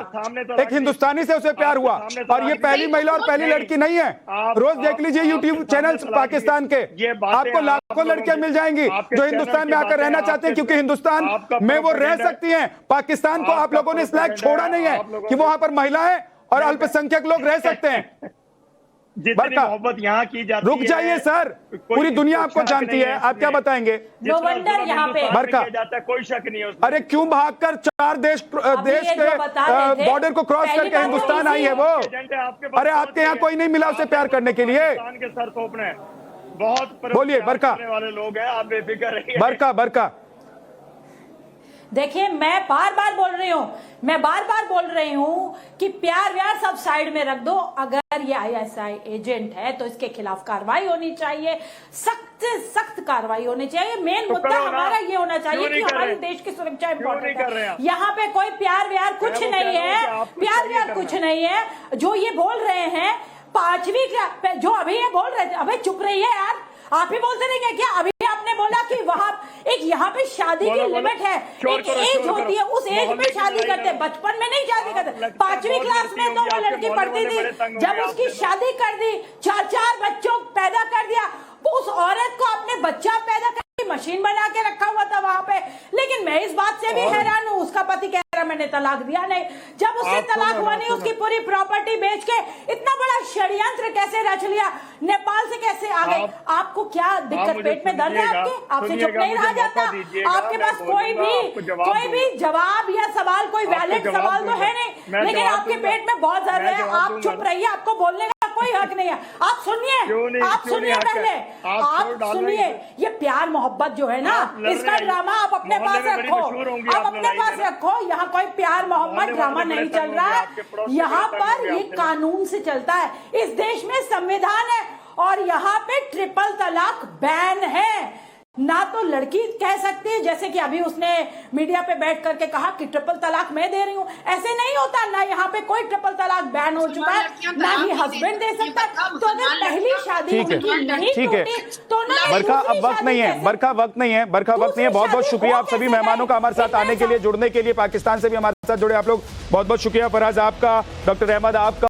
एक हिंदुस्तानी से उसे प्यार हुआ। और ये पहली महिला और पहली लड़की नहीं है, रोज देख लीजिए यूट्यूब चैनल पाकिस्तान के, आपको लाखों लड़कियां मिल जाएंगी जो हिंदुस्तान में आकर रहना चाहते हैं, क्योंकि हिंदुस्तान में वो रह सकती हैं। पाकिस्तान को आप लोगों ने इस लायक छोड़ा नहीं है कि वहां पर महिलाएं और अल्पसंख्यक लोग रह सकते हैं। जितनी मोहब्बत यहाँ की जाती है। रुक जाइए सर, पूरी दुनिया आपको जानती है, आप क्या बताएंगे? नो वंडर यहाँ पे बरका जाता, कोई शक नहीं है। अरे क्यों भागकर 4 देश के बॉर्डर को क्रॉस करके हिंदुस्तान आई है वो? अरे आपके यहाँ कोई नहीं मिला उसे प्यार करने के लिए? के सर तोपने बहुत बोलिए बरका वाले लोग हैं, आप बेफिक्र रहिए। बरका देखिए, मैं बार बार बोल रही हूँ कि प्यार व्यार सब साइड में रख दो। अगर ये ISI एजेंट है तो इसके खिलाफ कार्रवाई होनी चाहिए, सख्त से सख्त कार्रवाई होनी चाहिए। मेन मुद्दा हमारा ये होना चाहिए कि हमारे देश की सुरक्षा इंपॉर्टेंट है। यहाँ पे कोई प्यार व्यार कुछ नहीं है, प्यार व्यार कुछ नहीं है। जो ये बोल रहे हैं 5वीं, जो अभी ये बोल रहे थे, अबे चुप रही है यार, आप ही बोलते रहेंगे क्या? अभी आपने बोला कि वहाँ एक यहाँ पे शादी की लिमिट है, एक एज होती है, उस एज में शादी करते, बचपन में नहीं शादी करते। 5वीं क्लास में तो वो लड़की पढ़ती थी, जब उसकी शादी कर दी, 4 बच्चों पैदा कर दिया, उस औरत को अपने बच्चा पैदा करके मशीन बना के रखा हुआ था वहां पे। लेकिन मैं इस बात से भी हैरान हूँ, उसका पति कह रहा मैंने तलाक दिया नहीं। जब उससे तलाक हुआ नहीं, उसकी पूरी प्रॉपर्टी बेच के इतना बड़ा षड्यंत्र कैसे रच लिया, नेपाल से कैसे आ गए? आपको क्या दिक्कत, पेट में दर्द है आपके? आपसे चुप नहीं रहा जाता? आपके पास कोई भी जवाब या सवाल, कोई वैलिड सवाल तो है नहीं, लेकिन आपके पेट में बहुत दर्द है। आप चुप रहिए, आपको बोलने का कोई हक नहीं है। आप सुनिए पहले, आप सुनिए। ये प्यार मोहब्बत जो है ना, इसका ड्रामा आप अपने पास रखो, आप अपने पास रखो। यहाँ कोई प्यार मोहब्बत ड्रामा नहीं चल रहा है, यहाँ पर ये कानून से चलता है। इस देश में संविधान है और यहाँ पे ट्रिपल तलाक बैन है। ना तो लड़की कह सकती है, जैसे कि अभी उसने मीडिया पे बैठ करके कहा कि ट्रिपल तलाक मैं दे रही हूँ, ऐसे नहीं होता। ना यहाँ पे कोई ट्रिपल तलाक बैन हो चुका है, ना ही हस्बैंड दे सकता है। तो अगर पहली शादी नहीं टूटी तो ना बरका, अब वक्त नहीं है, बरका वक्त नहीं है। बहुत बहुत शुक्रिया आप सभी मेहमानों का हमारे साथ आने के लिए, जुड़ने के लिए। पाकिस्तान से भी हमारे साथ जुड़े आप लोग, बहुत बहुत शुक्रिया। फराज आपका, डॉक्टर अहमद आपका।